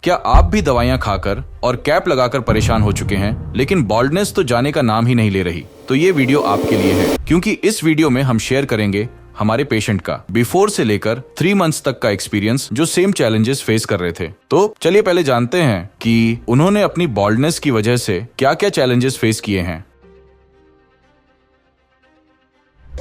क्या आप भी दवाइयाँ खाकर और कैप लगाकर परेशान हो चुके हैं, लेकिन बॉल्डनेस तो जाने का नाम ही नहीं ले रही? तो ये वीडियो आपके लिए है, क्योंकि इस वीडियो में हम शेयर करेंगे हमारे पेशेंट का बिफोर से लेकर 3 मंथ्स तक का एक्सपीरियंस, जो सेम चैलेंजेस फेस कर रहे थे। तो चलिए पहले जानते हैं कि उन्होंने अपनी बॉल्डनेस की वजह से क्या क्या चैलेंजेस फेस किए हैं।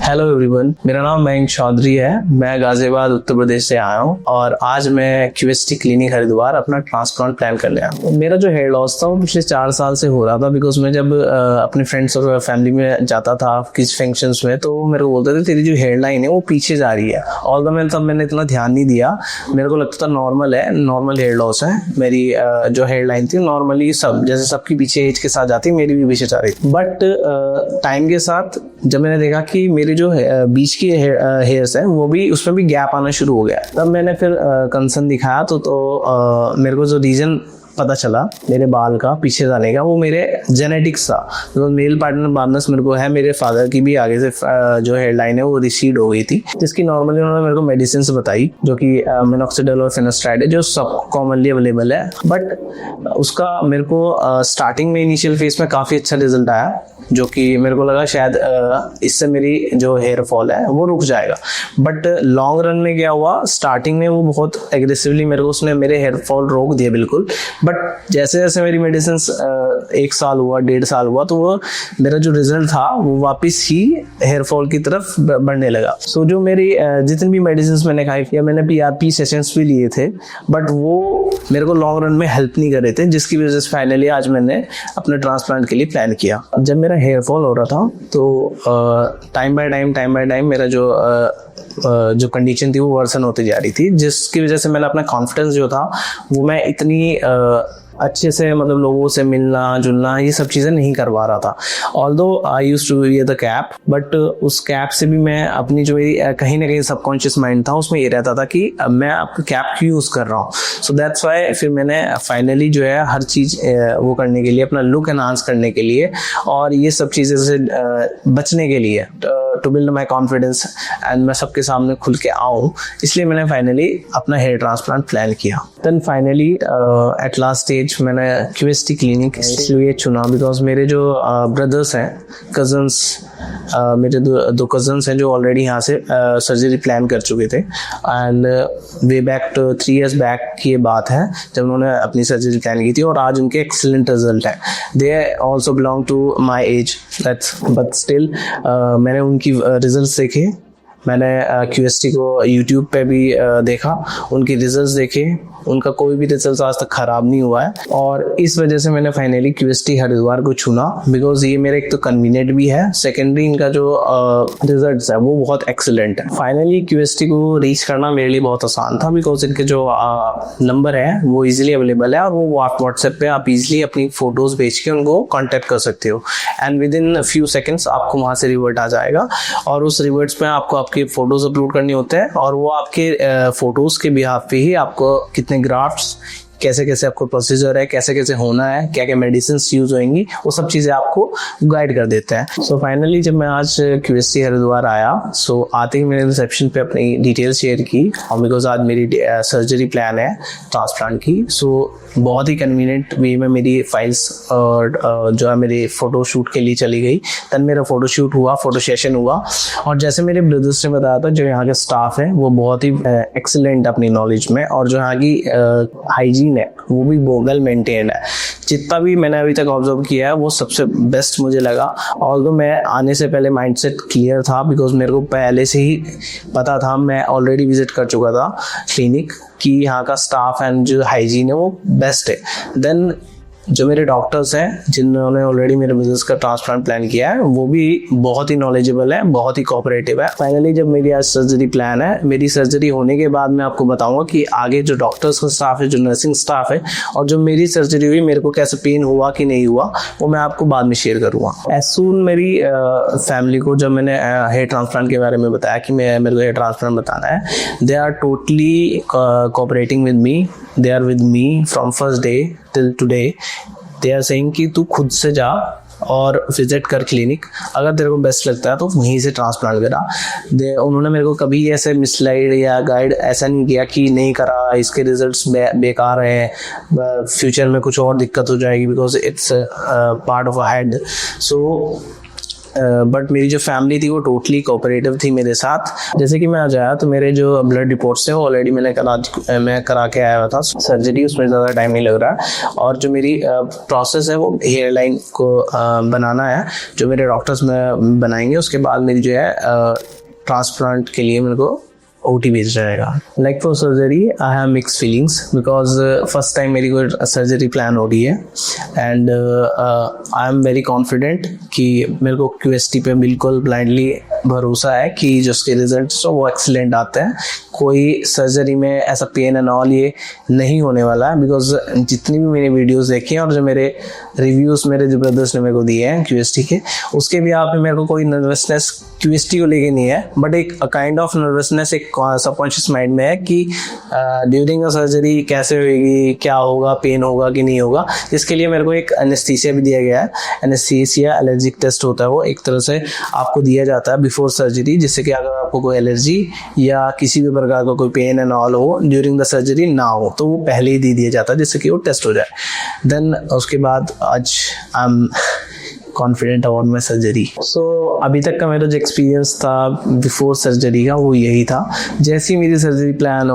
हेलो एवरीवन, मेरा नाम मयंक चौधरी है। मैं गाजियाबाद उत्तर प्रदेश से आया हूँ और आज मैं क्यूएसटी क्लिनिक हरिद्वार अपना ट्रांसप्लांट प्लान कर लिया। मेरा जो हेयर लॉस था वो पिछले 4 साल से हो रहा था, बिकॉज मैं जब अपने फ्रेंड्स और फैमिली में जाता था किस फंक्शंस में, तो वो मेरे को बोलते थे तेरी जो हेयर लाइन है वो पीछे जा रही है। ऑल्दो मैंने इतना ध्यान नहीं दिया, मेरे को लगता था नॉर्मल है, नॉर्मल हेयर लॉस है। मेरी जो हेयर लाइन थी नॉर्मली सब जैसे सबकी पीछे एज के साथ जाती, मेरी भी पीछे जा रही थी। बट टाइम के साथ जब मैंने देखा कि मेरी जो बीच की हेयर्स है वो भी, उसमें भी गैप आना शुरू हो गया, तब मैंने फिर कंसर्न दिखाया तो मेरे को जो रीजन पता चला मेरे बाल का पीछे जाने का, वो मेरे जेनेटिक्स था। तो मेल पार्टनर बार्नस मेरे को है, मेरे फादर की भी आगे से जो हेयर लाइन है वो रिसीड हो गई थी, जिसकी नॉर्मली उन्होंने मेरे को मेडिसिन बताई, जो कि मिनॉक्सिडिल और फिनेस्ट्राइड है, जो सब कॉमनली अवेलेबल है। बट उसका मेरे को स्टार्टिंग में इनिशियल फेज में काफ़ी अच्छा रिजल्ट आया, जो कि मेरे को लगा शायद इससे मेरी जो हेयर फॉल है वो रुक जाएगा। बट लॉन्ग रन में क्या हुआ, स्टार्टिंग में वो बहुत एग्रेसिवली मेरे को उसने मेरे हेयर फॉल रोक दिया बिल्कुल। बट जैसे जैसे मेरी मेडिसिन 1 साल हुआ, 1.5 साल हुआ, तो वो मेरा जो रिजल्ट था वो वापस ही हेयर फॉल की तरफ बढ़ने लगा। सो जो मेरी जितनी भी मेडिसिन मैंने खाई या मैंने PRP सेशंस भी लिए थे, बट वो मेरे को लॉन्ग रन में हेल्प नहीं कर रहे थे, जिसकी वजह से फाइनली आज मैंने अपने ट्रांसप्लांट के लिए प्लान किया। जब मेरा हेयर फॉल हो रहा था तो टाइम बाय टाइम मेरा जो कंडीशन थी वो वर्सन होती जा रही थी, जिसकी वजह से मैंने अपना कॉन्फिडेंस जो था वो मैं इतनी अच्छे से मतलब लोगों से मिलना जुलना ये सब चीज़ें नहीं करवा रहा था। Although I used to wear the cap, but उस कैप से भी मैं अपनी जो कहीं ना कहीं सबकॉन्शियस माइंड था उसमें ये रहता था कि मैं आपकी कैप क्यों यूज़ कर रहा हूँ। सो दैट्स वाई फिर मैंने फाइनली जो है हर चीज़ वो करने के लिए, अपना लुक एनहांस करने के लिए और ये सब चीज़ें से बचने के लिए, to build my confidence and मैं सबके सामने खुल के आऊँ, इसलिए मैंने फाइनली अपना हेयर ट्रांसप्लांट प्लान किया। Then finally at last stage मैंने क्यूएसटी क्लिनिक इसलिए चुना बिकॉज मेरे जो ब्रदर्स हैं, कजन्स, मेरे दो कजन्स हैं जो ऑलरेडी यहाँ से सर्जरी प्लान कर चुके थे। And way back 3 years back की ये बात है जब उन्होंने अपनी सर्जरी प्लान की थी, और आज उनके एक्सीलेंट रिजल्ट है। They also belong to my age, but still मैंने उनकी रिजल्ट देखे, मैंने क्यूएसटी को यूट्यूब पे भी देखा, उनके रिजल्ट्स देखे, उनका कोई भी रिजल्ट आज तक ख़राब नहीं हुआ है। और इस वजह से मैंने फाइनली क्यूएसटी हरिद्वार को चुना, बिकॉज ये मेरे एक तो कन्वीनियंट भी है, सेकेंडरी इनका जो रिजल्ट्स है वो बहुत एक्सीलेंट है। फाइनली क्यूएसटी को रीच करना मेरे लिए बहुत आसान था, बिकॉज इनके जो नंबर है वो ईजिली अवेलेबल है, और वो आप व्हाट्सएप पे आप ईजिली अपनी फ़ोटोज़ भेज के उनको कॉन्टैक्ट कर सकते हो, and with in few seconds आपको वहाँ से रिवर्ट आ जाएगा। और उस रिवर्ट्स पे आपको आपकी फ़ोटोज़ अपलोड करनी होते हैं, और वो आपके फ़ोटोज़ के बिहाफ पे ही आपको कितने ग्राफ्ट्स, कैसे कैसे आपको प्रोसीजर है, कैसे कैसे होना है, क्या क्या मेडिसिन यूज होंगी, वो सब चीज़ें आपको गाइड कर देते हैं। सो फाइनली जब मैं आज क्यूएसटी हरिद्वार आया, सो आते ही मैंने रिसेप्शन पे अपनी डिटेल्स शेयर की, और बिकॉज आज मेरी सर्जरी प्लान है ट्रांसप्लांट की, सो बहुत ही कन्वीनियंट वे में मेरी फाइल्स और जो है मेरी फ़ोटो शूट के लिए चली गई। तब मेरा फ़ोटो शूट हुआ, फ़ोटो सेशन हुआ, और जैसे मेरे ब्रदर्स ने बताया था, जो यहाँ के स्टाफ है वो बहुत ही एक्सीलेंट अपनी नॉलेज में, और जो यहाँ की हाइजीन है वो भी वेल मेंटेन्ड है। जितना भी मैंने अभी तक ऑब्जर्व किया है वो सबसे बेस्ट मुझे लगा। ऑल्दो मैं आने से पहले माइंडसेट क्लियर था, बिकॉज मेरे को पहले से ही पता था, मैं ऑलरेडी विजिट कर चुका था क्लिनिक, कि यहाँ का स्टाफ एंड जो हाइजीन है वो बेस्ट है। देन जो मेरे डॉक्टर्स हैं जिन्होंने ऑलरेडी मेरे बिजनेस का ट्रांसप्लांट प्लान किया है, वो भी बहुत ही नॉलेजेबल है, बहुत ही कोऑपरेटिव है। फाइनली जब मेरी आज सर्जरी प्लान है, मेरी सर्जरी होने के बाद मैं आपको बताऊंगा कि आगे जो डॉक्टर्स का स्टाफ है, जो नर्सिंग स्टाफ है, और जो मेरी सर्जरी हुई मेरे को कैसे पेन हुआ कि नहीं हुआ, वो मैं आपको बाद में शेयर करूँगा। एज सून मेरी फैमिली को जब मैंने हेयर ट्रांसप्लांट के बारे में बताया कि मेरे को हेयर ट्रांसप्लांट बताना है, they are totally cooperating with me, they are with me from first day till today. They are saying कि तू खुद से जा, और विजिट कर क्लिनिक, अगर तेरे को बेस्ट लगता है तो वहीं से ट्रांसप्लांट करा। उन्होंने मेरे को कभी ऐसे मिसलाइड या गाइड ऐसा नहीं किया कि नहीं करा, इसके रिजल्ट्स बेकार हैं, फ्यूचर में कुछ और दिक्कत हो जाएगी, because it's part of a head. So but मेरी जो फैमिली थी वो टोटली कोऑपरेटिव थी मेरे साथ। जैसे कि मैं आज आया तो मेरे जो ब्लड रिपोर्ट्स थे वो ऑलरेडी मैं करा के आया हुआ था सर्जरी, उसमें ज़्यादा टाइम नहीं लग रहा है। और जो मेरी प्रोसेस है वो हेयर लाइन को बनाना है, जो मेरे डॉक्टर्स में बनाएंगे। उसके बाद मेरी जो है ट्रांसप्लांट के लिए मेरे को OT भेज जाएगा। Like for surgery I have mix feelings, because first time मेरी कोई सर्जरी प्लान हो रही है and I am very confident कि मेरे को QST पे बिल्कुल ब्लाइंडली भरोसा है कि जो उसके रिजल्ट्स वो एक्सीलेंट आते हैं। कोई सर्जरी में ऐसा पेन एंड ऑल ये नहीं होने वाला है, बिकॉज जितनी भी मैंने वीडियोस देखी हैं और जो मेरे रिव्यूज़ मेरे जो ब्रदर्स ने मेरे को दिए हैं QST के, उसके भी आप मेरे को कोई नर्वसनेस QST को लेके नहीं है, बट एक काइंड ऑफ नर्वसनेस एक सबकॉन्शियस माइंड में है कि ड्यूरिंग अ सर्जरी कैसे होगी, क्या होगा, पेन होगा कि नहीं होगा। इसके लिए मेरे को एक एनेस्थीसिया भी दिया गया है। एनेस्थीसिया एलर्जिक टेस्ट होता है, वो एक तरह से आपको दिया जाता है बिफोर सर्जरी, जिससे कि अगर आपको कोई एलर्जी या किसी भी प्रकार का कोई पेन एंड ऑल हो ड्यूरिंग द सर्जरी ना हो, तो वो पहले ही दे दिया जाता है जिससे कि वो टेस्ट हो जाए। देन उसके बाद आज I am confident about my surgery. So अभी तक का मेरा जो एक्सपीरियंस था बिफोर सर्जरी का वो यही था। जैसे ही मेरी सर्जरी प्लान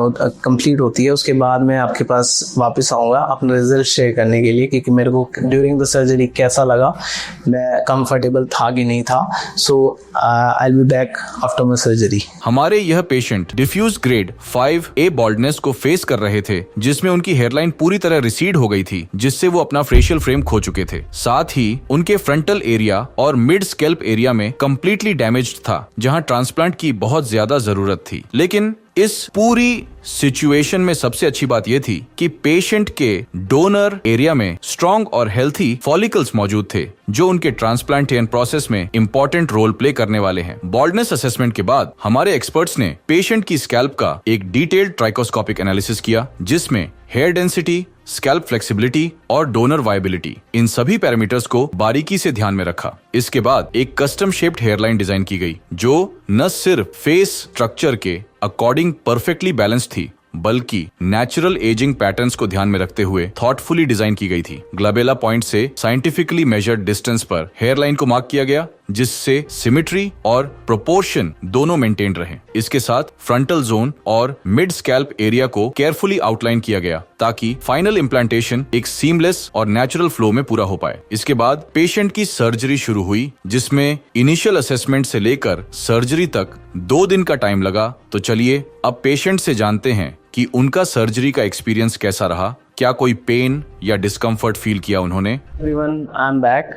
कंप्लीट होती है उसके बाद मैं आपके पास वापस आऊँगा अपना रिजल्ट शेयर करने के लिए, क्योंकि मेरे को ड्यूरिंग द सर्जरी कैसा लगा, मैं कंफर्टेबल था कि नहीं था। So I will be back after my surgery. हमारे यह patient diffuse grade 5A baldness को फेस कर रहे थे, जिसमें उनकी हेयरलाइन पूरी तरह रिसीड हो गई थी, जिससे वो अपना फेशियल फ्रेम खो चुके थे। साथ ही उनके फ्रंटल एरिया और मिड स्कैल्प एरिया में कंप्लीटली डैमेज्ड था, जहां ट्रांसप्लांट की बहुत ज्यादा जरूरत थी। लेकिन इस पूरी सिचुएशन में सबसे अच्छी बात यह थी कि पेशेंट के डोनर एरिया में स्ट्रॉन्ग और हेल्थी फॉलिकल्स मौजूद थे, जो उनके ट्रांसप्लांटेशन प्रोसेस में इंपॉर्टेंट रोल प्ले करने वाले हैं। बॉल्डनेस असेसमेंट के बाद हमारे एक्सपर्ट्स ने पेशेंट की स्कैल्प का एक डिटेल्ड ट्राइकोस्कोपिक एनालिसिस किया, जिसमें हेयर डेंसिटी, स्कैल्प फ्लेक्सिबिलिटी और डोनर वायबिलिटी, इन सभी पैरामीटर्स को बारीकी से ध्यान में रखा। इसके बाद एक कस्टम शेप्ड हेयरलाइन डिजाइन की गई, जो न सिर्फ फेस स्ट्रक्चर के अकॉर्डिंग परफेक्टली बैलेंस थी, बल्कि नेचुरल एजिंग पैटर्न्स को ध्यान में रखते हुए थॉटफुली डिजाइन की गई थी। ग्लबेला पॉइंट से साइंटिफिकली मेजर्ड डिस्टेंस पर हेयरलाइन को मार्क किया गया, जिससे सिमेट्री और प्रोपोर्शन दोनों मेंटेन रहे। इसके साथ फ्रंटल जोन और मिड स्कैल्प एरिया को केयरफुली आउटलाइन किया गया, ताकि फाइनल इम्प्लांटेशन एक सीमलेस और नेचुरल फ्लो में पूरा हो पाए। इसके बाद पेशेंट की सर्जरी शुरू हुई, जिसमें इनिशियल असेसमेंट से लेकर सर्जरी तक 2 दिन का टाइम लगा। तो चलिए अब पेशेंट से जानते हैं कि उनका सर्जरी का एक्सपीरियंस कैसा रहा, क्या कोई पेन या डिस्कम्फर्ट फील किया उन्होंने। Everyone, I am back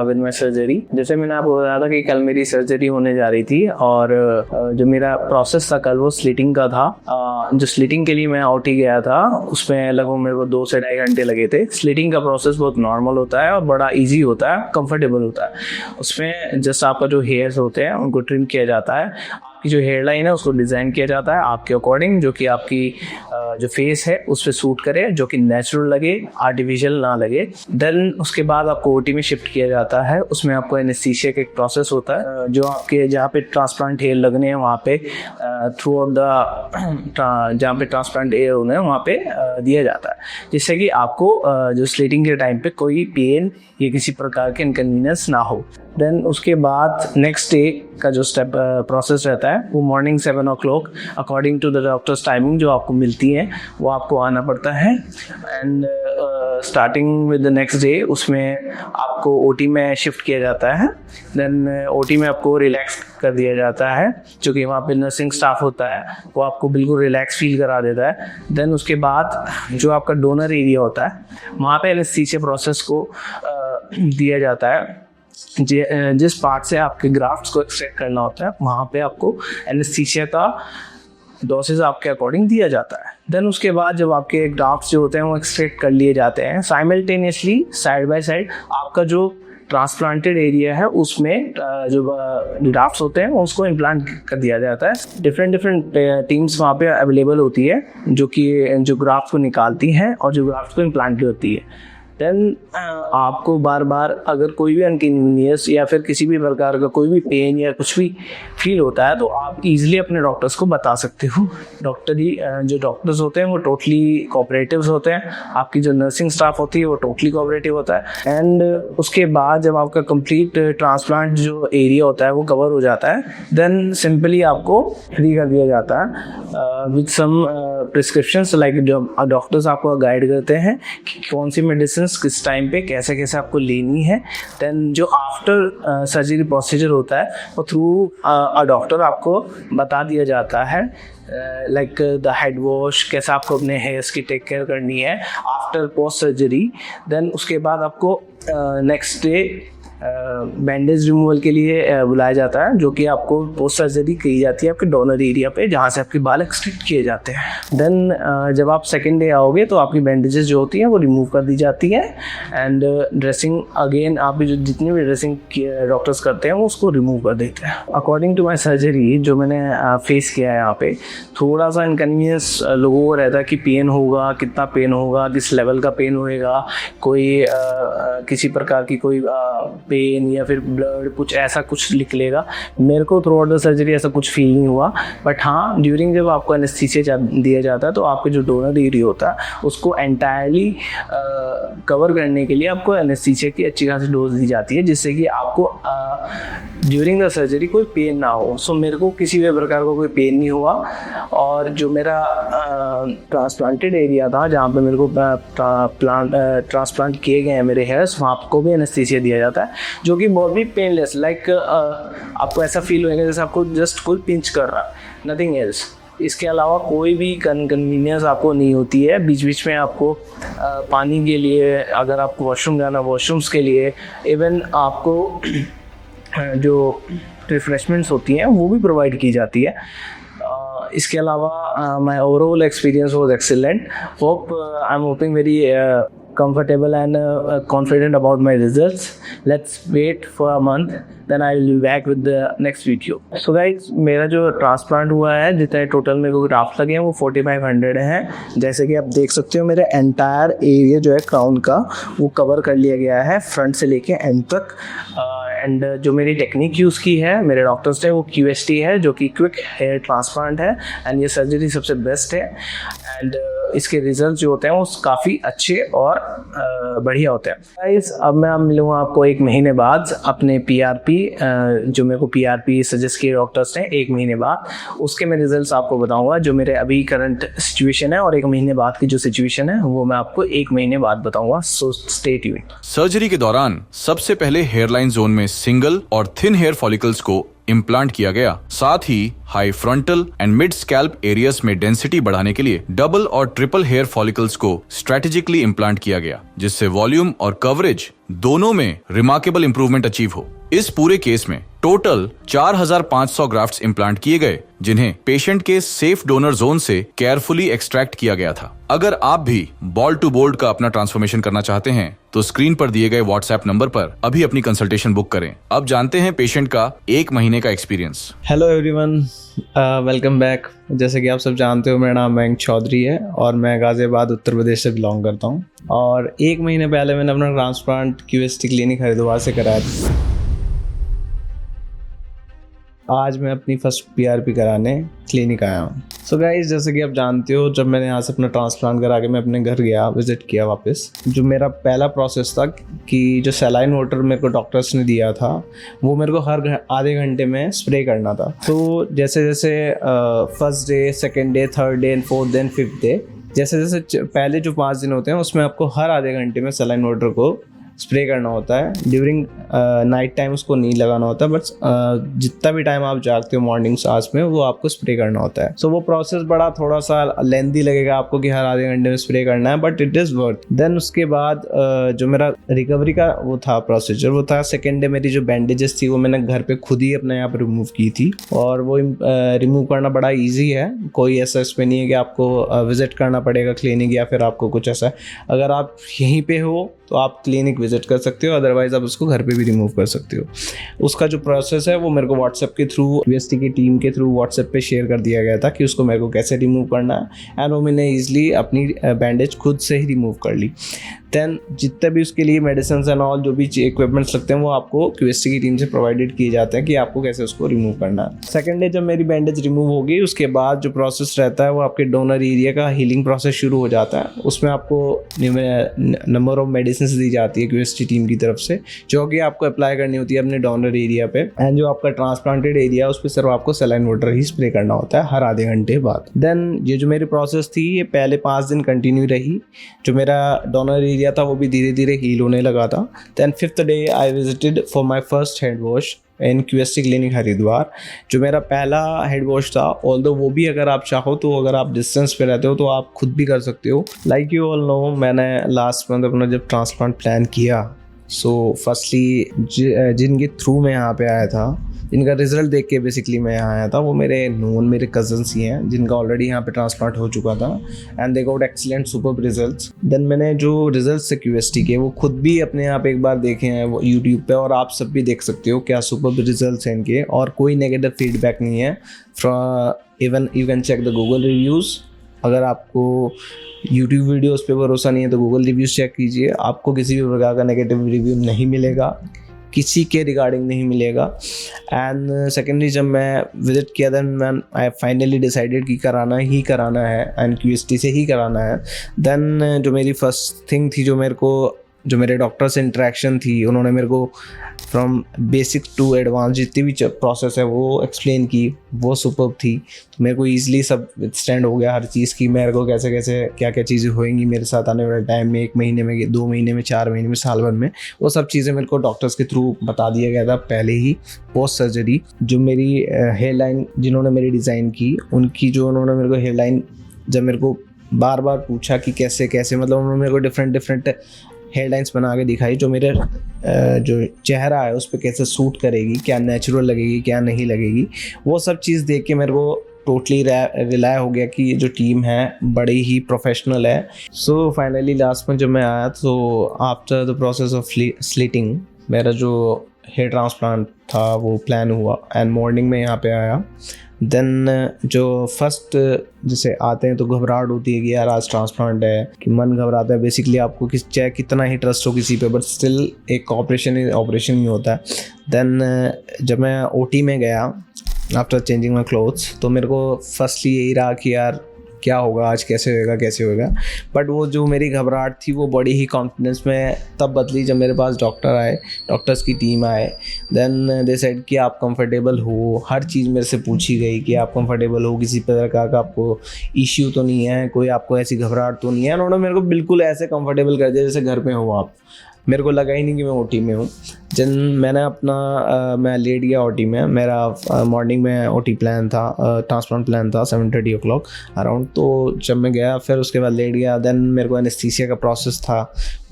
with my surgery. जैसे मैंने आपको बताया था कि कल मेरी सर्जरी होने जा रही थी, और जो मेरा प्रोसेस था कल वो स्लिटिंग का था। जो स्लिटिंग के लिए मैं OT गया था, उसमें लगभग मेरे को 2 से 2.5 घंटे लगे थे। स्लिटिंग का प्रोसेस बहुत नॉर्मल होता है और बड़ा ईजी होता है, कंफर्टेबल होता है। उसमें जस्ट आपका जो हेयर्स होते हैं उनको ट्रिम किया जाता है, आपकी जो हेयर लाइन है उसको डिज़ाइन किया जाता है आपके अकॉर्डिंग, जो कि आपकी जो फेस है उस पर सूट करे, जो कि नेचुरल लगे, आर्टिफिशियल ना लगे। देन उसके बाद आपको OT में शिफ्ट किया जाता है। उसमें आपको एनेस्थीसिया का एक प्रोसेस होता है, जो आपके जहाँ पे ट्रांसप्लांट हेयर लगने हैं वहाँ पे थ्रू आउट द जहाँ पे ट्रांसप्लांट हेयर होने हैं वहाँ पे दिया जाता है, जिससे कि आपको जो स्लिटिंग के टाइम पे कोई पेन या किसी प्रकार के इनकन्वीनियंस ना हो। देन उसके बाद नेक्स्ट डे का जो स्टेप प्रोसेस रहता है वो morning 7 o'clock according to the doctor's timing जो आपको मिलती है वो आपको आना पड़ता है। And starting with the next day उसमें आपको OT में शिफ्ट किया जाता है। देन OT में आपको रिलैक्स कर दिया जाता है, जो कि वहाँ पे नर्सिंग स्टाफ होता है वो आपको बिल्कुल रिलैक्स फील करा देता है। देन उसके बाद जो आपका डोनर एरिया होता है वहाँ पे एनेस्थीसिया प्रोसेस को दिया जाता है। जिस पार्ट से आपके ग्राफ्ट्स को एक्सट्रैक्ट करना होता है वहाँ पे आपको एनेस्थीसिया का डोसेज आपके अकॉर्डिंग दिया जाता है। देन उसके बाद जब आपके ग्राफ्ट्स जो होते हैं वो एक्सट्रैक्ट कर लिए जाते हैं, साइमल्टेनियसली साइड बाय साइड आपका जो ट्रांसप्लांटेड एरिया है उसमें जो ग्राफ्ट्स होते हैं उसको इम्प्लांट कर दिया जाता है। डिफरेंट टीम्स वहाँ पे अवेलेबल होती है, जो कि जो ग्राफ्ट को निकालती हैं और जो ग्राफ्ट को इम्प्लांट होती है। देन आपको बार बार अगर कोई भी अनकन्वीनियंस या फिर किसी भी प्रकार का कोई भी पेन या कुछ भी फील होता है तो आप इजीली अपने डॉक्टर्स को बता सकते हो। जो डॉक्टर्स होते हैं वो टोटली कोऑपरेटिव्स होते हैं, आपकी जो नर्सिंग स्टाफ होती है वो टोटली कोऑपरेटिव होता है। एंड उसके बाद जब आपका कंप्लीट ट्रांसप्लांट जो एरिया होता है वो कवर हो जाता है, देन सिंपली आपको फ्री कर दिया जाता है विद सम प्रिस्क्रिप्शंस, लाइक जो डॉक्टर्स आपको गाइड करते हैं कि कौन सी मेडिसिन किस टाइम पे कैसे कैसे आपको लेनी है। देन जो आफ्टर सर्जरी प्रोसीजर होता है वो थ्रू अ डॉक्टर आपको बता दिया जाता है, लाइक द हेड वॉश, कैसे आपको अपने हेयर्स की टेक केयर करनी है आफ्टर पोस्ट सर्जरी। देन उसके बाद आपको नेक्स्ट डे बैंडेज रिमूवल के लिए बुलाया जाता है, जो कि आपको पोस्ट सर्जरी की जाती है आपके डोनर एरिया पे जहाँ से आपके बाल एक्सट्रैक्ट किए जाते हैं। देन जब आप सेकेंड डे आओगे तो आपकी बैंडेजेस जो होती हैं वो रिमूव कर दी जाती है एंड ड्रेसिंग अगेन आप जो जितनी भी ड्रेसिंग डॉक्टर्स करते हैं वो उसको रिमूव कर देते हैं। अकॉर्डिंग टू माई सर्जरी जो मैंने फेस किया है यहाँ पे, थोड़ा सा इनकन्वीनियंस लोगों को रहता है कि पेन होगा, कितना पेन होगा, किस लेवल का पेन होएगा, कोई किसी प्रकार की कोई पेन या फिर ब्लड कुछ ऐसा कुछ निकलेगा। मेरे को थ्रू आउट द सर्जरी ऐसा कुछ फील नहीं हुआ, बट हाँ ड्यूरिंग जब आपको एनेस्थीसिया दिया जाता है तो आपके जो डोनर एरिया होता है उसको एंटायरली कवर करने के लिए आपको एनेस्थीसिया की अच्छी खासी डोज दी जाती है, जिससे कि आपको ड्यूरिंग द सर्जरी कोई पेन ना हो। सो मेरे को किसी भी प्रकार का कोई पेन नहीं हुआ और जो मेरा ट्रांसप्लांटेड एरिया था जहाँ पे मेरे को ट्रांसप्लांट किए गए हैं मेरे हेयर्स, वहाँ को भी एनेस्थीसिया दिया जाता है जो कि बहुत भी पेनलेस, लाइक आपको ऐसा फील होएगा जैसे आपको जस्ट कोई पिंच कर रहा है, नथिंग एल्स। इसके अलावा कोई भी कन्वीनियंस आपको नहीं होती है। बीच बीच में आपको पानी के लिए, अगर आपको वॉशरूम जाना, वॉशरूम्स के लिए, इवन आपको जो रिफ्रेशमेंट्स होती हैं वो भी प्रोवाइड की जाती है। इसके अलावा my overall experience was excellent. Hope I am hoping very comfortable and confident about my results. Let's wait for a month, then I will be back with the next video. So guys, मेरा जो transplant हुआ है, जितने total मेरे को graft लगे हैं वो 4500 हैं। जैसे कि आप देख सकते हो मेरे एंटायर एरिया जो है क्राउन का वो कवर कर लिया गया है फ्रंट से लेके एंड तक। एंड जो मेरी टेक्निक यूज़ की है मेरे डॉक्टर्स ने वो QST है, जो कि क्विक हेयर ट्रांसप्लांट है एंड ये सर्जरी सबसे बेस्ट है। एंड इसके रिजल्ट जो होते हैं वो काफ़ी अच्छे और बढ़िया होते हैं। गाइस अब मैं मिलूँगा आपको 1 महीने बाद अपने PRP, जो मेरे को PRP सजेस्ट किए डॉक्टर्स ने 1 महीने बाद, उसके मैं रिजल्ट्स आपको बताऊंगा जो मेरे अभी करंट सिचुएशन है, और 1 महीने बाद की जो सिचुएशन है वो मैं आपको 1 महीने बाद बताऊंगा। So stay tuned. सर्जरी के दौरान सबसे पहले हेयरलाइन जोन में सिंगल और थिन हेयर फॉलिकल्स को इम्प्लांट किया गया। साथ ही high frontal and mid scalp areas में डेंसिटी बढ़ाने के लिए डबल और ट्रिपल हेयर फॉलिकल्स को स्ट्रेटेजिकली इम्प्लांट किया गया, जिससे वॉल्यूम और कवरेज दोनों में रिमार्केबल इंप्रूवमेंट अचीव हो। इस पूरे केस में टोटल 4500 ग्राफ्ट्स इम्प्लांट किए गए, जिन्हें पेशेंट के सेफ डोनर जोन से केयरफुली एक्सट्रैक्ट किया गया था। अगर आप भी बॉल टू बोल्ड का अपना ट्रांसफॉर्मेशन करना चाहते हैं तो स्क्रीन पर दिए गए व्हाट्सएप नंबर पर अभी अपनी कंसल्टेशन बुक करें। अब जानते हैं पेशेंट का 1 महीने का experience. Hello everyone, welcome back. जैसे कि आप सब जानते हो मेरा नाम मयंक चौधरी है और मैं गाजियाबाद उत्तर प्रदेश से बिलोंग करता हूँ। और 1 महीने पहले मैंने अपना ट्रांसप्लांट QST क्लिनिक हरिद्वार से कराया था। आज मैं अपनी फर्स्ट PRP कराने क्लिनिक आया हूँ। सो गाइस, जैसे कि आप जानते हो, जब मैंने यहाँ से अपना ट्रांसप्लांट करा के मैं अपने घर गया, विजिट किया वापस, जो मेरा पहला प्रोसेस था कि जो सलाइन वाटर मेरे को डॉक्टर्स ने दिया था वो मेरे को हर आधे घंटे में स्प्रे करना था। तो जैसे जैसे first day, second day, third day, fourth day, fifth day, जैसे जैसे पहले जो 5 दिन होते हैं उसमें आपको हर आधे घंटे में सलाइन वाटर को स्प्रे करना होता है। ड्यूरिंग नाइट टाइम उसको नहीं लगाना होता, बट जितना भी टाइम आप जागते हो मॉर्निंग आवर्स में वो आपको स्प्रे करना होता है। सो वो प्रोसेस बड़ा थोड़ा सा लेंथी लगेगा आपको कि हर आधे घंटे में स्प्रे करना है, but it is worth. Then उसके बाद जो मेरा रिकवरी का वो था प्रोसीजर, वो था सेकेंड डे मेरी जो बैंडेजेस थी वो मैंने घर पे खुद ही अपने यहाँ पर रिमूव की थी, और वो रिमूव करना बड़ा ईजी है। कोई ऐसा इसमें नहीं है कि आपको विजिट करना पड़ेगा क्लिनिक या फिर आपको कुछ ऐसा। अगर आप यहीं पे हो तो आप क्लिनिक विजिट कर सकते हो, अदरवाइज आप उसको घर पे भी रिमूव कर सकते हो। उसका जो प्रोसेस है वो मेरे को व्हाट्सएप के थ्रू, QST की टीम के थ्रू व्हाट्सएप पे शेयर कर दिया गया था कि उसको मेरे को कैसे रिमूव करना है, एंड वो मैंने ईजिली अपनी बैंडेज खुद से ही रिमूव कर ली। देन जितने भी उसके लिए मेडिसिन एंड ऑल जो भी इक्विपमेंट्स लगते हैं वो आपको क्यूएसटी की टीम से प्रोवाइडेड किए जाते हैं कि आपको कैसे उसको रिमूव करना है। सेकेंड डे जब मेरी बैंडेज रिमूव होगी उसके बाद जो प्रोसेस रहता है वो आपके डोनर एरिया का हीलिंग प्रोसेस शुरू हो जाता है। उसमें आपको नंबर ऑफ मेडिसिन दी जाती है क्यूएसटी टीम की तरफ से जो कि आपको अप्लाई करनी होती है अपने डोनर एरिया पे। एंड जो आपका ट्रांसप्लांटेड एरिया है उस पर सिर्फ आपको सलाइन वाटर ही स्प्रे करना होता है हर आधे घंटे बाद। देन ये जो मेरी प्रोसेस थी ये पहले 5 दिन कंटिन्यू रही। जो मेरा डोनर एरिया था वो भी धीरे धीरे हील होने लगा था। Then 5th day I visited for my first head wash in QST clinic Haridwar. जो मेरा पहला हेड वॉश था, ऑल्दो वो भी अगर आप चाहो तो अगर आप डिस्टेंस पे रहते हो तो आप खुद भी कर सकते हो। लाइक यू ऑल नो, मैंने लास्ट मंथ अपना जब ट्रांसप्लांट प्लान किया, सो फर्स्टली जिनके थ्रू मैं यहाँ पे आया था, जिनका रिजल्ट देख के बेसिकली मैं यहाँ आया था, वो मेरे कजन्स ही हैं जिनका ऑलरेडी यहाँ पे ट्रांसप्लांट हो चुका था and they got excellent superb results. Then मैंने जो रिजल्ट्स है क्यूएसटी के वो खुद भी अपने आप एक बार देखे हैं वो यूट्यूब पे, और आप सब भी देख सकते हो क्या सुपर्ब रिजल्ट्स हैं इनके, और कोई नेगेटिव फीडबैक नहीं है। Even you can check the Google reviews. अगर आपको यूट्यूब वीडियोस पे भरोसा नहीं है तो गूगल रिव्यूज़ चेक कीजिए, आपको किसी भी प्रकार का नेगेटिव रिव्यू नहीं मिलेगा, किसी के रिगार्डिंग नहीं मिलेगा। एंड सेकेंडली जब मैं विजिट किया देन आई फाइनली डिसाइडेड कि कराना है एंड क्यूएसटी से ही कराना है। देन जो मेरी फर्स्ट थिंग थी, जो मेरे डॉक्टर से इंटरेक्शन थी, उन्होंने मेरे को फ्रॉम बेसिक टू एडवांस जितनी भी प्रोसेस है वो एक्सप्लेन की, वो सुपर्ब थी। तो मेरे को ईजिली सब स्टैंड हो गया हर चीज़ की, मेरे को कैसे कैसे क्या क्या चीज़ें होएंगी मेरे साथ आने वाले टाइम में, 1 महीने में, 2 महीने में, 4 महीने में, साल भर में, वो सब चीज़ें मेरे को डॉक्टर्स के थ्रू बता दिया गया था पहले ही। पोस्ट सर्जरी जो मेरी हेयर लाइन जिन्होंने मेरी डिज़ाइन की, उन्होंने मेरे को हेयर लाइन जब मेरे को बार बार पूछा कि कैसे कैसे, मतलब उन्होंने मेरे को डिफरेंट हेयर लाइन्स बना के दिखाई जो मेरे जो चेहरा है उस पर कैसे सूट करेगी, क्या नेचुरल लगेगी क्या नहीं लगेगी। वो सब चीज़ देख के मेरे को टोटली रिलाय हो गया कि ये जो टीम है बड़ी ही प्रोफेशनल है। सो फाइनली लास्ट में जब मैं आया तो after the process of slitting मेरा जो हेयर ट्रांसप्लांट था वो प्लान हुआ एंड मॉर्निंग में यहाँ पे आया। देन जो फर्स्ट जैसे आते हैं तो घबराहट होती है कि यार आज ट्रांसप्लांट है, कि मन घबराता है बेसिकली, आपको चाहे कितना ही ट्रस्ट हो किसी पे, बट स्टिल एक ऑपरेशन ही होता है। देन जब मैं ओटी में गया आफ्टर चेंजिंग माई क्लोथ्स, तो मेरे को फर्स्टली यही रहा कि यार क्या होगा आज, कैसे होगा। बट वो जो मेरी घबराहट थी वो बड़ी ही कॉन्फिडेंस में तब बदली जब मेरे पास डॉक्टर्स की टीम आए। देन दे सेड कि आप कंफर्टेबल हो, हर चीज़ मेरे से पूछी गई कि आप कंफर्टेबल हो, किसी प्रकार का आपको इश्यू तो नहीं है, कोई आपको ऐसी घबराहट तो नहीं है। उन्होंने मेरे को बिल्कुल ऐसे कंफर्टेबल कर दिया जैसे घर पे हो आप। मेरे को लगा ही नहीं कि मैं ओटी में हूँ। मैंने मैं लेट गया ओटी में। मेरा मॉर्निंग में ओटी प्लान था, ट्रांसप्लांट प्लान था 7:30 o'clock अराउंड। तो जब मैं गया फिर उसके बाद लेट गया। देन मेरे को एनेस्थीसिया का प्रोसेस था,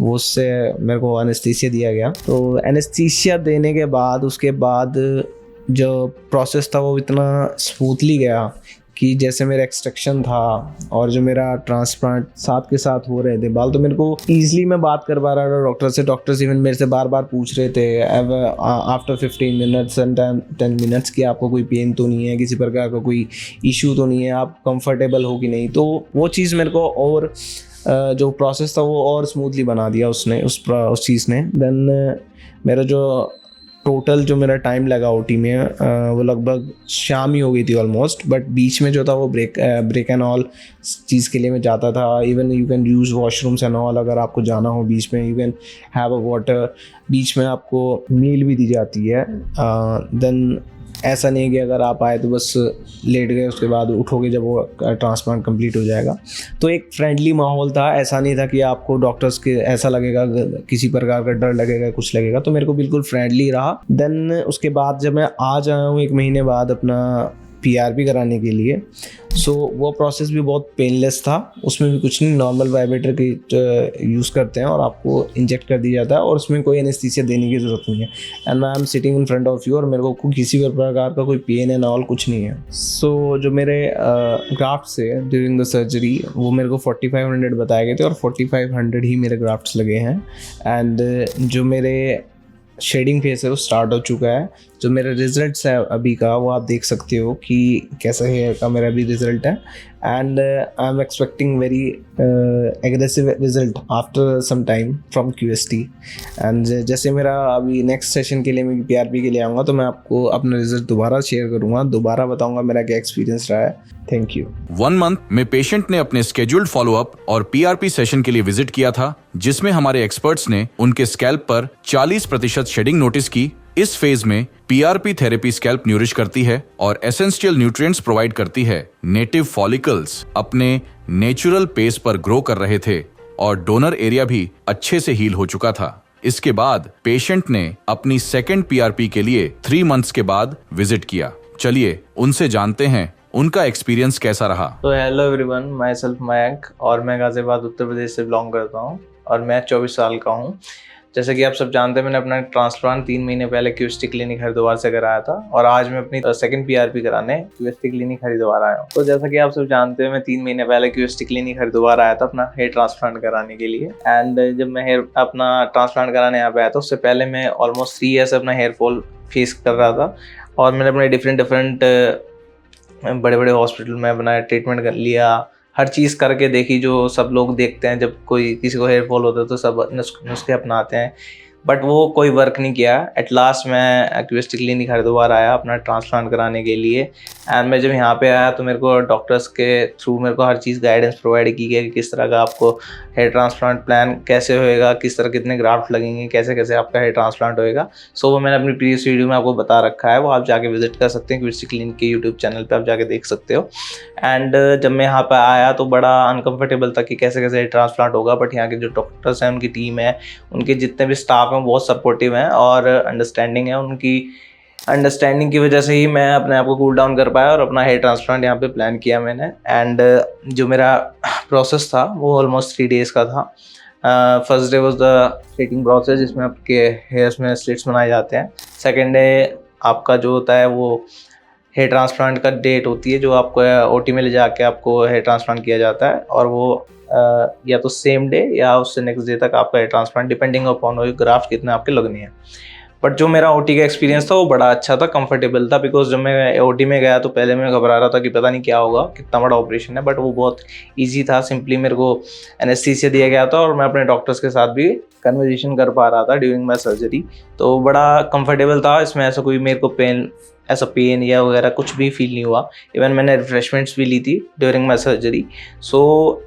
वो उससे मेरे को एनेस्थीसिया दिया गया। तो एनेस्थीसिया देने के बाद उसके बाद जो प्रोसेस था वो इतना स्मूथली गया कि जैसे मेरा एक्सट्रैक्शन था और जो मेरा ट्रांसप्लांट साथ के साथ हो रहे थे बाल, तो मेरे को ईजिली मैं बात कर पा रहा था डॉक्टर से। डॉक्टर्स इवन मेरे से बार बार पूछ रहे थे आफ्टर 15 मिनट्स एंड 10 मिनट्स कि आपको कोई पेन तो नहीं है, किसी प्रकार का कोई इशू तो नहीं है, आप कंफर्टेबल हो कि नहीं। तो वो चीज़ मेरे को और जो प्रोसेस था वो और स्मूथली बना दिया उसने, उस चीज़ ने। देन मेरा जो टोटल जो मेरा टाइम लगा ओटी में वो लगभग शाम ही हो गई थी ऑलमोस्ट। बट बीच में जो था वो ब्रेक एंड ऑल चीज़ के लिए मैं जाता था। Even you can use washrooms and all, अगर आपको जाना हो बीच में, you can have a water. बीच में आपको मील भी दी जाती है। देन ऐसा नहीं है कि अगर आप आए तो बस लेट गए, उसके बाद उठोगे जब वो ट्रांसप्लांट कंप्लीट हो जाएगा। तो एक फ्रेंडली माहौल था, ऐसा नहीं था कि आपको डॉक्टर्स के ऐसा लगेगा, किसी प्रकार का डर लगेगा, कुछ लगेगा। तो मेरे को बिल्कुल फ्रेंडली रहा। देन उसके बाद जब मैं आज आया हूँ 1 महीने बाद अपना PRP कराने के लिए, सो वो प्रोसेस भी बहुत पेनलेस था। उसमें भी कुछ नहीं, नॉर्मल वाइब्रेटर की यूज़ करते हैं और आपको इंजेक्ट कर दिया जाता है और उसमें कोई एनेस्थीसिया देने की ज़रूरत नहीं है। And I am sitting in front of you और मेरे को किसी भी प्रकार का कोई पेन एंड ऑल कुछ नहीं है। सो जो मेरे ग्राफ्ट से ड्यूरिंग द सर्जरी वो मेरे को 4500 बताए गए थे और 4500 ही मेरे ग्राफ्ट्स लगे हैं। एंड जो मेरे शेडिंग फेस है वो स्टार्ट हो चुका है। जो मेरा रिजल्ट्स है अभी का वो आप देख सकते हो कि कैसा हेयर का मेरा अभी रिजल्ट है। And I am expecting very aggressive result after some time from QST। And जैसे मेरा अभी नेक्स्ट सेशन के लिए मैं PRP के लिए आऊँगा तो मैं आपको अपना रिजल्ट दोबारा शेयर करूँगा, दोबारा बताऊँगा मेरा क्या एक्सपीरियंस रहा है। Thank you. 1 मंथ में पेशेंट ने अपने स्केड्यूल्ड फॉलोअप और PRP सेशन के लिए विजिट किया था, जिसमें हमारे एक्सपर्ट्स ने उनके स्कैल्प पर 40% शेडिंग नोटिस की। इस फेज में PRP थेरेपी स्कैल्प न्यूरिश करती है और एसेंशियल न्यूट्रिएंट्स प्रोवाइड करती है। नेटिव फॉलिकल्स अपने नेचुरल पेस पर ग्रो कर रहे थे और डोनर एरिया भी अच्छे से हील हो चुका था। इसके बाद पेशेंट ने अपनी सेकेंड PRP के लिए 3 मंथ्स के बाद विजिट किया। चलिए उनसे जानते हैं उनका एक्सपीरियंस कैसा रहा। तो hello everyone, my self Mayank और मैं गाजियाबाद उत्तर प्रदेश से बिलोंग करता हूँ और मैं 24 साल का हूँ। जैसे कि आप सब जानते हैं, मैंने अपना ट्रांसप्लांट 3 महीने पहले QST क्लिनिक हरिद्वार से कराया था और आज मैं अपनी सेकंड PRP कराने QST क्लिनिक हरिद्वार आया हूँ। तो जैसा कि आप सब जानते हैं, मैं 3 महीने पहले QST क्लिनिक हरिद्वार आया था अपना हेयर ट्रांसप्लांट कराने के लिए। एंड जब मैं हेयर अपना ट्रांसप्लांट कराने यहाँ पे आया था, उससे पहले मैं ऑलमोस्ट 3 ईयर्स अपना हेयर फॉल फेस कर रहा था और मैंने अपने डिफरेंट बड़े बड़े हॉस्पिटल में अपना ट्रीटमेंट कर लिया, हर चीज़ करके देखी जो सब लोग देखते हैं जब कोई किसी को हेयर फॉल होता है तो सब नुस्खे अपनाते हैं, बट वो कोई वर्क नहीं किया। एट लास्ट मैं QST क्लिनिक हरिद्वार आया अपना ट्रांसप्लांट कराने के लिए। एंड मैं जब यहाँ पे आया तो मेरे को डॉक्टर्स के थ्रू मेरे को हर चीज़ गाइडेंस प्रोवाइड की गई कि किस तरह का आपको हेयर ट्रांसप्लांट प्लान कैसे होएगा, किस तरह कितने ग्राफ्ट लगेंगे, कैसे कैसे आपका हेयर ट्रांसप्लांट होएगा। सो वो मैंने अपनी प्रीवियस वीडियो में आपको बता रखा है, वो आप जाके विजिट कर सकते हैं। QST क्लिनिक के यूट्यूब चैनल पर आप जाके देख सकते हो। एंड जब मैं यहाँ पर आया तो बड़ा अनकम्फर्टेबल था कि कैसे कैसे हेयर ट्रांसप्लांट होगा, बट यहाँ के जो डॉक्टर्स हैं, उनकी टीम है, उनके जितने भी स्टाफ हैं बहुत सपोर्टिव हैं और अंडरस्टैंडिंग है। उनकी अंडरस्टैंडिंग की वजह से ही मैं अपने आप को कूल डाउन कर पाया और अपना हेयर ट्रांसप्लांट यहाँ पे प्लान किया मैंने। एंड जो मेरा प्रोसेस था वो ऑलमोस्ट 3 डेज़ का था। First day was the straightening process, जिसमें आपके हेयर्स में स्लिट्स बनाए जाते हैं। सेकेंड डे आपका जो होता है वो हेयर ट्रांसप्लांट का डेट होती है, जो आपको OT में ले जाके आपको हेयर ट्रांसप्लांट किया जाता है और वो या तो सेम डे या उससे नेक्स्ट डे तक आपका हेयर ट्रांसप्लांट डिपेंडिंग अपॉन वो ग्राफ्ट कितने आपके लगने हैं। बट जो मेरा OT का एक्सपीरियंस था वो बड़ा अच्छा था, कंफर्टेबल था। बिकॉज जब मैं OT में गया तो पहले मैं घबरा रहा था कि पता नहीं क्या होगा, कितना बड़ा ऑपरेशन है, बट वो बहुत ईजी था। सिंपली मेरे को एनेस्थीसिया दिया गया था और मैं अपने डॉक्टर्स के साथ भी कन्वर्जेशन कर पा रहा था ड्यूरिंग माई सर्जरी। तो बड़ा कंफर्टेबल था, इसमें ऐसा कोई मेरे को पेन या वगैरह कुछ भी फील नहीं हुआ। इवन मैंने रिफ्रेशमेंट्स भी ली थी ड्यूरिंग माई सर्जरी। सो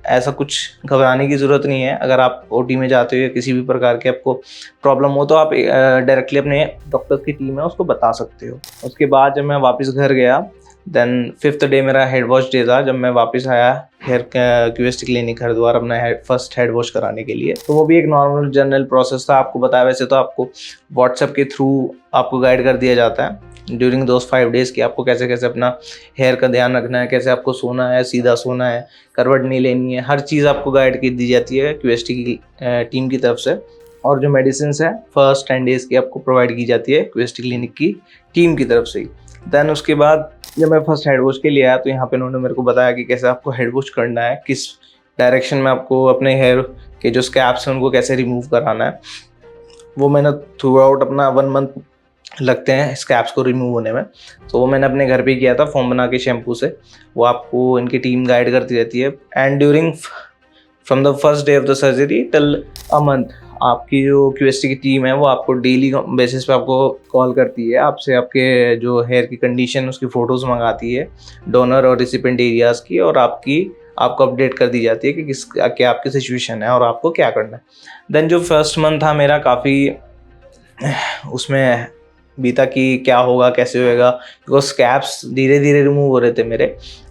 ऐसा कुछ घबराने की ज़रूरत नहीं है। अगर आप OT में जाते हो या किसी भी प्रकार के आपको प्रॉब्लम हो तो आप डायरेक्टली अपने डॉक्टर्स की टीम है उसको बता सकते हो। उसके बाद जब मैं वापस घर गया, देन 5th डे मेरा हेड वॉश डे था, जब मैं वापस आया हेयर QST क्लिनिक हरिद्वार अपना फर्स्ट हेड वॉश कराने के लिए। तो वो भी एक नॉर्मल जनरल प्रोसेस था। आपको बताया वैसे तो आपको व्हाट्सएप के थ्रू आपको गाइड कर दिया जाता है ड्यूरिंग दोज 5 डेज़ कि आपको कैसे कैसे अपना हेयर का ध्यान रखना है, कैसे आपको सोना है, सीधा सोना है, करवट नहीं लेनी है, हर चीज़ आपको गाइड की दी जाती है QST की टीम की तरफ से। और जो मेडिसिन है फर्स्ट 10 डेज़ की आपको प्रोवाइड की जाती है QST क्लिनिक की टीम की तरफ से ही। देन उसके बाद जब मैं फर्स्ट हेड वॉश के लिए आया तो यहाँ पे उन्होंने मेरे को बताया कि कैसे आपको हेड वॉश करना है, किस डायरेक्शन में आपको अपने हेयर के जो स्कैप्स हैं उनको कैसे रिमूव कराना है। वो मैंने थ्रू आउट अपना 1 मंथ लगते हैं स्कैप्स को रिमूव होने में। तो वो मैंने अपने घर पे किया था फॉर्म बना के शैम्पू से। वो आपको इनकी टीम गाइड करती रहती है। And during from the first day of the surgery till a month आपकी जो QST की टीम है वो आपको डेली बेसिस पे आपको कॉल करती है, आपसे आपके जो हेयर की कंडीशन उसकी फ़ोटोज़ मंगाती है, डोनर और रिसिपेंट एरियाज़ की, और आपको अपडेट कर दी जाती है कि क्या आपकी सिचुएशन है और आपको क्या करना है। देन जो फर्स्ट मंथ था मेरा काफ़ी उसमें बीता कि क्या होगा, कैसे होएगा, बिकॉज स्कैप्स धीरे धीरे रिमूव हो रहे थे मेरे।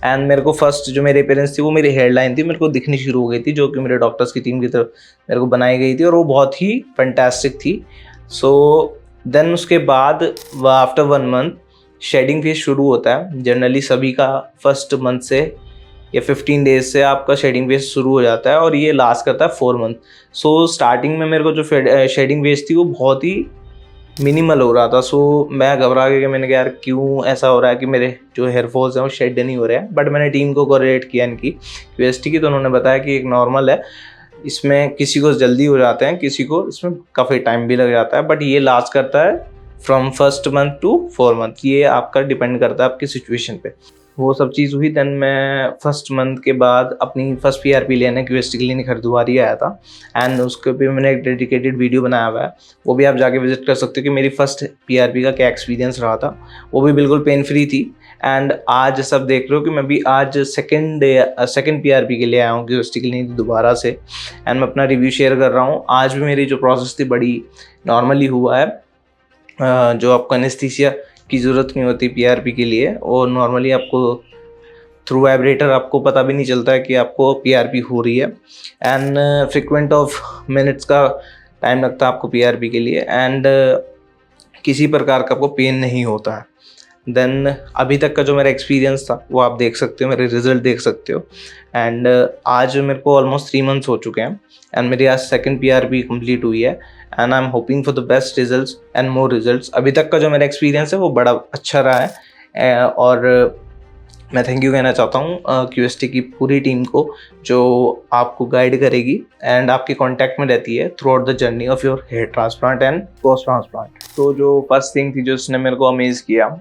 एंड मेरे को फर्स्ट जो मेरी अपीयरेंस थी वो मेरी हेयर लाइन थी, मेरे को दिखनी शुरू हो गई थी, जो कि मेरे डॉक्टर्स की टीम की तरफ मेरे को बनाई गई थी और वो बहुत ही फैंटास्टिक थी। सो देन उसके बाद आफ्टर 1 मंथ शेडिंग फेज शुरू होता है। जनरली सभी का फर्स्ट मंथ से या 15 डेज से आपका शेडिंग फेज शुरू हो जाता है और ये लास्ट करता है 4 मंथ। सो स्टार्टिंग में मेरे को जो शेडिंग फेज थी वो बहुत ही मिनिमल हो रहा था। सो मैं घबरा गया कि मैंने कहा यार क्यों ऐसा हो रहा है कि मेरे जो हेयर फॉल्स हैं वो शेड नहीं हो रहे हैं। बट मैंने टीम को कोऑर्डिनेट किया इनकी QST की, तो उन्होंने बताया कि एक नॉर्मल है, इसमें किसी को जल्दी हो जाते हैं, किसी को इसमें काफ़ी टाइम भी लग जाता है, बट ये लास्ट करता है from first month to 4 month, ये आपका डिपेंड करता है आपकी सिचुएशन पे। वो सब चीज़ हुई। देन मैं फर्स्ट मंथ के बाद अपनी फर्स्ट पीआरपी लेने क्यूएसटी क्लिनिक हरिद्वार ही आया था, एंड उसके पे मैंने एक डेडिकेटेड वीडियो बनाया हुआ है, वो भी आप जाके विजिट कर सकते हो कि मेरी फर्स्ट पीआरपी का क्या एक्सपीरियंस रहा था। वो भी बिल्कुल पेन फ्री थी। एंड आज सब देख रहे हो कि मैं भी आज सेकंड पीआरपी के लिए आया हूँ क्यूएसटी क्लिनिक दोबारा से, एंड मैं अपना रिव्यू शेयर कर रहा हूँ। आज भी मेरी जो प्रोसेस थी बड़ी नॉर्मली हुआ है। जो आपको एनेस्थीसिया की ज़रूरत नहीं होती पीआरपी के लिए, और नॉर्मली आपको थ्रू वाइब्रेटर आपको पता भी नहीं चलता है कि आपको पीआरपी हो रही है। एंड फ्रिक्वेंट ऑफ मिनट्स का टाइम लगता है आपको पीआरपी के लिए, एंड किसी प्रकार का आपको पेन नहीं होता है। देन अभी तक का जो मेरा एक्सपीरियंस था वो आप देख सकते हो, मेरे रिजल्ट देख सकते हो। एंड आज मेरे को ऑलमोस्ट 3 मंथ्स हो चुके हैं, एंड मेरी आज सेकंड पीआरपी कंप्लीट हुई है, and I am hoping for the best results and more results. अभी तक का जो मेरा एक्सपीरियंस है वो बड़ा अच्छा रहा है, और मैं थैंक यू कहना चाहता हूँ क्यूएसटी की पूरी टीम को, जो आपको गाइड करेगी एंड आपके कांटेक्ट में रहती है throughout the journey of your hair transplant and post transplant. तो जो फर्स्ट थिंग थी जो उसने मेरे को अमेज किया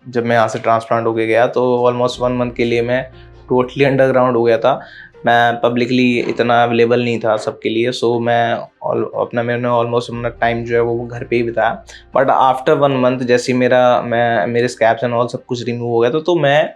जब मैं यहाँ से ट्रांसप्लांट होके गया, तो ऑलमोस्ट 1 मंथ के लिए मैं टोटली अंडरग्राउंड हो गया था। मैं पब्लिकली इतना अवेलेबल नहीं था सबके लिए, सो मैंने ऑलमोस्ट अपना टाइम जो है वो घर पे ही बिताया। बट आफ्टर 1 मंथ जैसे मेरे स्कैब्स एंड ऑल सब कुछ रिमूव हो गया था, तो मैं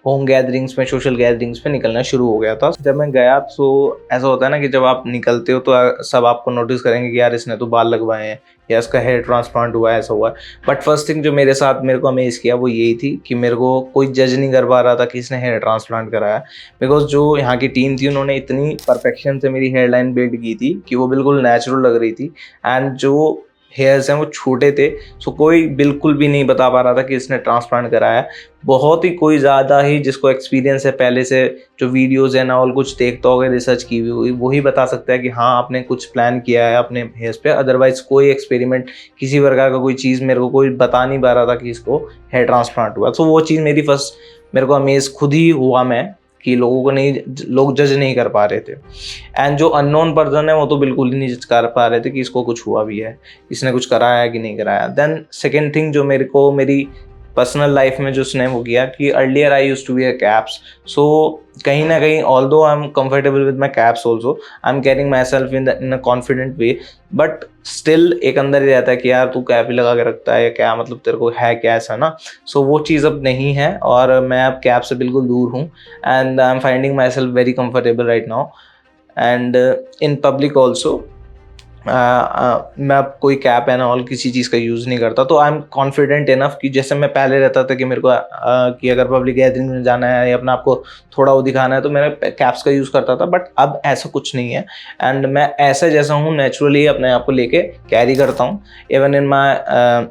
होम गैदरिंग्स में, सोशल गैदरिंग्स में निकलना शुरू हो गया था। जब मैं गया तो ऐसा होता है ना कि जब आप निकलते हो तो सब आपको नोटिस करेंगे कि यार इसने तो बाल लगवाए हैं या इसका हेयर ट्रांसप्लांट हुआ है, ऐसा हुआ है। बट फर्स्ट थिंग जो मेरे को अमेज किया वो यही थी कि मेरे को कोई जज नहीं कर पा रहा था कि इसने हेयर ट्रांसप्लांट कराया, बिकॉज जो यहाँ की टीम थी उन्होंने इतनी परफेक्शन से मेरी हेयर लाइन बिल्ड की थी कि वो बिल्कुल नेचुरल लग रही थी, एंड जो हेयर्स हैं वो छोटे थे, सो कोई बिल्कुल भी नहीं बता पा रहा था कि इसने ट्रांसप्लांट कराया है। बहुत ही कोई ज़्यादा ही जिसको एक्सपीरियंस है पहले से, जो वीडियोज़ है ना और कुछ देखता होगा, रिसर्च की हुई, वही बता सकता है कि हाँ आपने कुछ प्लान किया है अपने हेयर्स पे। अदरवाइज कोई एक्सपेरिमेंट, किसी प्रकार का कोई चीज़ मेरे को कोई बता नहीं पा रहा था कि इसको हेयर ट्रांसप्लांट हुआ। तो वो चीज़ मेरे को अमेज खुद ही हुआ मैं कि लोग जज नहीं कर पा रहे थे, एंड जो अननोन पर्सन है वो तो बिल्कुल ही नहीं जज कर पा रहे थे कि इसको कुछ हुआ भी है, इसने कुछ कराया है कि नहीं कराया। देन सेकेंड थिंग जो मेरी पर्सनल लाइफ में जो उसने वो किया कि earlier I used to wear caps, so कहीं ना कहीं although I am comfortable with my caps also, I am carrying my self in a confident way, but still एक अंदर ही रहता है कि यार तू कैप ही लगा के रखता है या क्या, मतलब तेरे को है क्या ऐसा ना। सो वो चीज़ अब नहीं है, और मैं अब कैप से बिल्कुल दूर हूँ, and I am finding my self very comfortable right now, and in public also मैं अब कोई कैप एंड ऑल किसी चीज़ का यूज़ नहीं करता। तो आई एम कॉन्फिडेंट इनफ कि जैसे मैं पहले रहता था कि मेरे को कि अगर पब्लिक गैदरिंग में जाना है या अपना आपको थोड़ा वो दिखाना है तो मैं कैप्स का यूज़ करता था, बट अब ऐसा कुछ नहीं है, एंड मैं ऐसा जैसा हूँ नेचुरली अपने आप को लेके कैरी करता हूँ, even in my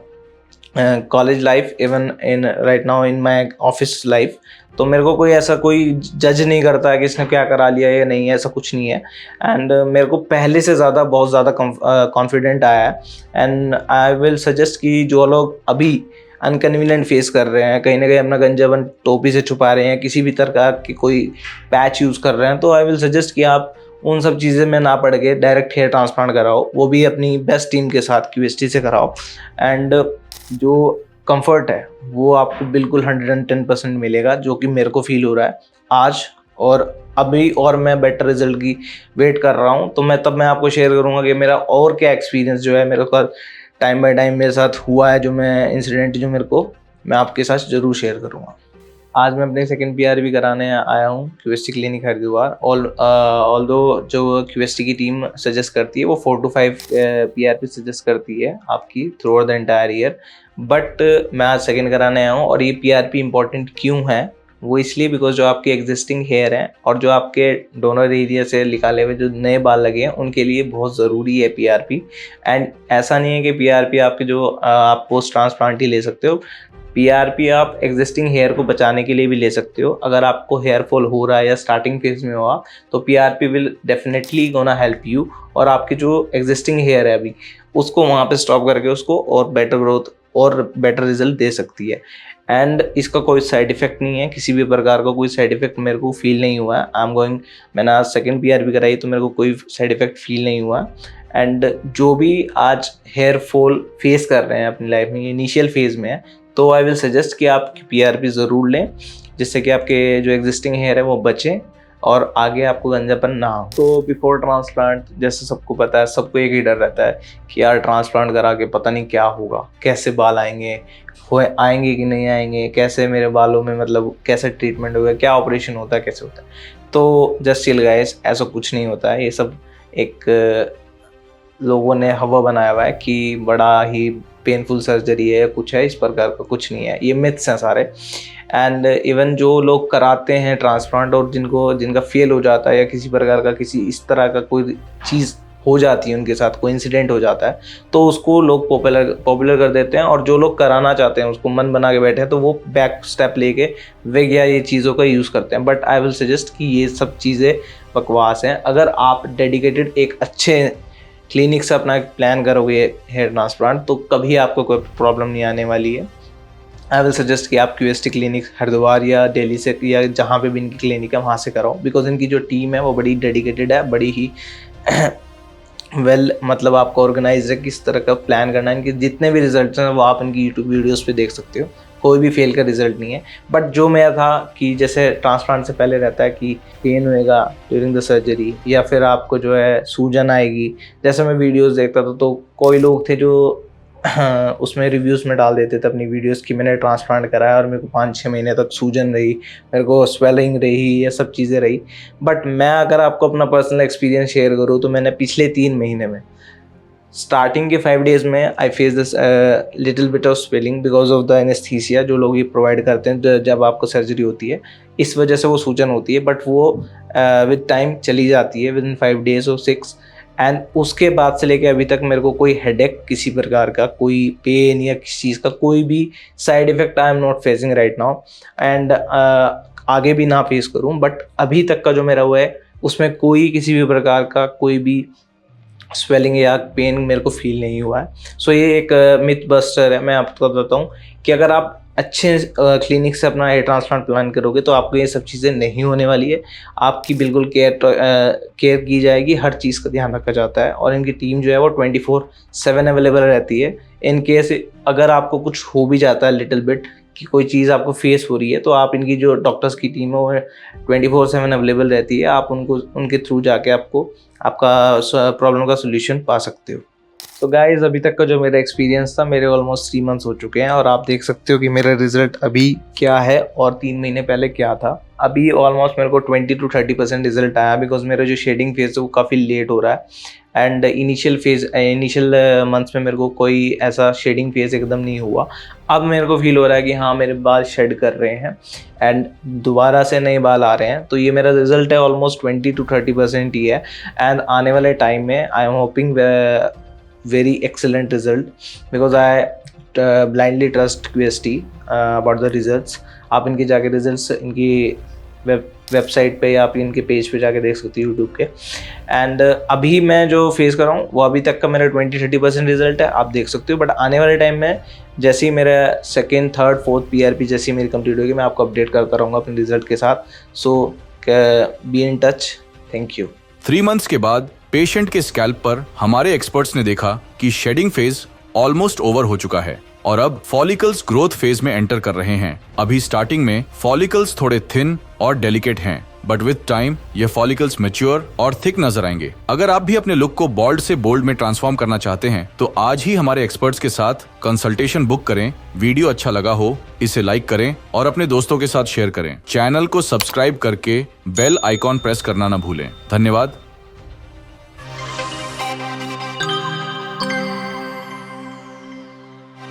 college life, even in right now in my office life. तो मेरे को कोई जज नहीं करता है कि इसने क्या करा लिया या नहीं है, ऐसा कुछ नहीं है, एंड मेरे को पहले से ज़्यादा बहुत ज़्यादा कॉन्फिडेंट आया है। एंड आई विल सजेस्ट कि जो लोग अभी अनकन्वीनियंट फेस कर रहे हैं, कहीं ना कहीं अपना गंजापन टोपी से छुपा रहे हैं, किसी भी तरह की कोई पैच यूज़ कर रहे हैं, तो आई विल सजेस्ट कि आप उन सब चीज़ें में ना पड़ के डायरेक्ट हेयर ट्रांसप्लांट कराओ, वो भी अपनी बेस्ट टीम के साथ क्यूएसटी से कराओ, एंड जो कंफर्ट है वो आपको बिल्कुल 110% मिलेगा, जो कि मेरे को फील हो रहा है आज और अभी, और मैं बेटर रिजल्ट की वेट कर रहा हूँ। तो मैं आपको शेयर करूँगा कि मेरा और क्या एक्सपीरियंस जो है मेरे को टाइम बाय टाइम मेरे साथ हुआ है, जो मैं आपके साथ ज़रूर शेयर करूँगा। आज मैं अपने सेकंड पीआरपी कराने आया हूँ क्यूएसटी क्लिनिक हरिद्वार। ऑल्दो जो क्यूएसटी की टीम सजेस्ट करती है वो 4 to 5 पीआरपी सजेस्ट करती है आपकी through out the entire year, but मैं आज सेकंड कराने आया हूँ। और ये पीआरपी इंपॉर्टेंट क्यों है, वो इसलिए बिकॉज जो आपके एग्जिस्टिंग हेयर हैं और जो आपके डोनर एरिया से निकाले हुए जो नए बाल लगे हैं उनके लिए बहुत ज़रूरी है पीआरपी। एंड ऐसा नहीं है कि पीआरपी आपके जो आप पोस्ट ट्रांसप्लांट ही ले सकते हो, पीआरपी आप एग्जिस्टिंग हेयर को बचाने के लिए भी ले सकते हो। अगर आपको हेयर फॉल हो रहा है या स्टार्टिंग फेज में हुआ तो PRP will definitely gonna help you, और आपकी जो एग्जिस्टिंग हेयर है अभी उसको वहाँ पे स्टॉप करके उसको और बेटर ग्रोथ और बेटर रिजल्ट दे सकती है। एंड इसका कोई साइड इफेक्ट नहीं है, किसी भी प्रकार का कोई साइड इफेक्ट मेरे को फील नहीं हुआ है। मैंने आज सेकंड पीआरपी कराई तो मेरे को कोई साइड इफेक्ट फील नहीं हुआ। एंड जो भी आज हेयर फॉल फेस कर रहे हैं अपनी लाइफ में, इनिशियल फेज में है, तो आई विल सजेस्ट कि आप PRP ज़रूर लें, जिससे कि आपके जो एग्जिस्टिंग हेयर है वो बचे और आगे आपको गंजापन ना हो। तो बिफोर ट्रांसप्लांट जैसे सबको पता है, सबको एक ही डर रहता है कि यार ट्रांसप्लांट करा के पता नहीं क्या होगा, कैसे बाल आएंगे कि नहीं आएंगे, कैसे मेरे बालों में मतलब कैसे ट्रीटमेंट होगा, क्या ऑपरेशन होता है, कैसे होता है। तो जस्ट चिल गाइस, ऐसा कुछ नहीं होता है। ये सब एक लोगों ने हवा बनाया हुआ है कि बड़ा ही पेनफुल सर्जरी है, कुछ है, इस प्रकार का कुछ नहीं है, ये मिथ्स हैं सारे। एंड इवन जो लोग कराते हैं ट्रांसप्लांट और जिनका फेल हो जाता है या किसी प्रकार का किसी इस तरह का कोई चीज़ हो जाती है उनके साथ, कोई इंसिडेंट हो जाता है, तो उसको लोग पॉपुलर कर देते हैं, और जो लोग कराना चाहते हैं उसको मन बना के बैठे हैं तो वो बैक स्टेप लेके वे या ये चीज़ों का यूज़ करते हैं। बट आई विल सजेस्ट कि ये सब चीज़ें बकवास हैं। अगर आप डेडिकेटेड एक अच्छे क्लिनिक से अपना प्लान करोगे हेयर ट्रांसप्लांट, तो कभी आपको कोई प्रॉब्लम नहीं आने वाली है। आई विल सजेस्ट कि आप QST क्लिनिक हरिद्वार या दिल्ली से या जहाँ पे भी इनकी क्लिनिक है वहाँ से कराओ, बिकॉज इनकी जो टीम है वो बड़ी डेडिकेटेड है, बड़ी ही मतलब आपको ऑर्गेनाइज है किस तरह का प्लान करना है। इनके जितने भी रिजल्ट्स हैं वो आप इनकी यूट्यूब वीडियोस पे देख सकते हो, कोई भी फेल का रिजल्ट नहीं है। बट जो मेरा था कि जैसे ट्रांसप्लांट से पहले रहता है कि पेन होएगा ड्यूरिंग द सर्जरी, या फिर आपको जो है सूजन आएगी। जैसे मैं वीडियोस देखता था तो कोई लोग थे जो उसमें रिव्यूज़ में डाल देते थे अपनी वीडियोस कि मैंने ट्रांसप्लांट कराया और मेरे को 5-6 महीने तक सूजन रही, मेरे को स्वेलिंग रही, ये सब चीज़ें रही। बट मैं अगर आपको अपना पर्सनल एक्सपीरियंस शेयर करूँ तो मैंने पिछले 3 महीने में स्टार्टिंग के 5 डेज़ में I face this little bit of swelling because of the anaesthesia जो लोग ये प्रोवाइड करते हैं जब आपको सर्जरी होती है, इस वजह से वो सूजन होती है। बट वो विद टाइम चली जाती है, विद इन 5 डेज़ और 6। एंड उसके बाद से लेके अभी तक मेरे को कोई हेडेक, किसी प्रकार का कोई पेन या किसी चीज़ का कोई भी side effect I am not facing right now, and आगे भी ना फेस करूं। बट अभी तक का जो मेरा हुआ है उसमें कोई किसी भी प्रकार का कोई भी स्वेलिंग या पेन मेरे को फील नहीं हुआ है। सो ये एक मिथ बस्टर है। मैं आपको बताता हूँ कि अगर आप अच्छे क्लिनिक से अपना हेयर ट्रांसप्लांट प्लान करोगे तो आपको ये सब चीज़ें नहीं होने वाली है। आपकी बिल्कुल केयर की जाएगी, हर चीज़ का ध्यान रखा जाता है, और इनकी टीम जो है वो 24/7 अवेलेबल रहती है। इन केस अगर आपको कुछ हो भी जाता है लिटिल बिट कि कोई चीज़ आपको फेस हो रही है, तो आप इनकी जो डॉक्टर्स की टीम है वो 24/7 अवेलेबल रहती है। आप उनके थ्रू जाके आपका प्रॉब्लम का सोल्यूशन पा सकते हो। तो गाइज अभी तक का जो मेरा एक्सपीरियंस था, मेरे ऑलमोस्ट 3 मंथ्स हो चुके हैं और आप देख सकते हो कि मेरा रिजल्ट अभी क्या है और 3 महीने पहले क्या था। अभी ऑलमोस्ट मेरे को 20 to 30% रिजल्ट आया, बिकॉज मेरा जो शेडिंग फेज है वो काफ़ी लेट हो रहा है। एंड इनिशियल मंथ्स में मेरे को कोई ऐसा शेडिंग फेज एकदम नहीं हुआ। अब मेरे को फील हो रहा है कि हाँ मेरे बाल शेड कर रहे हैं एंड दोबारा से नए बाल आ रहे हैं। तो ये मेरा रिजल्ट है ऑलमोस्ट 20 to 30% ही है। एंड आने वाले टाइम में I am hoping very excellent result because I blindly trust QST about the results। आप इनके जाके रिजल्ट्स इनकी वेबसाइट पे या आप इनके पेज पे जाके देख सकते हो यूट्यूब के। एंड अभी मैं जो फेस कर रहा हूँ वो अभी तक का मेरा 20-30% रिजल्ट है, आप देख सकते हो। बट आने वाले टाइम में जैसे ही मेरा 2nd, 3rd, 4th PRP जैसी मेरी कंप्लीट होगी मैं आपको अपडेट करता रहूँगा अपने रिजल्ट के साथ। So be in touch. Thank you. 3 months के बाद पेशेंट के स्कैल्प पर हमारे एक्सपर्ट्स ने देखा कि शेडिंग फेज ऑलमोस्ट ओवर हो चुका है और अब फॉलिकल्स ग्रोथ फेज में एंटर कर रहे हैं। अभी स्टार्टिंग में फॉलिकल्स थोड़े थिन और डेलिकेट हैं, बट विद टाइम ये फॉलिकल्स मैच्योर और थिक नजर आएंगे। अगर आप भी अपने लुक को बॉल्ड से बोल्ड में ट्रांसफॉर्म करना चाहते हैं तो आज ही हमारे एक्सपर्ट्स के साथ कंसल्टेशन बुक करें। वीडियो अच्छा लगा हो इसे लाइक करें और अपने दोस्तों के साथ शेयर करें। चैनल को सब्सक्राइब करके बेल आइकॉन प्रेस करना न भूलें। धन्यवाद।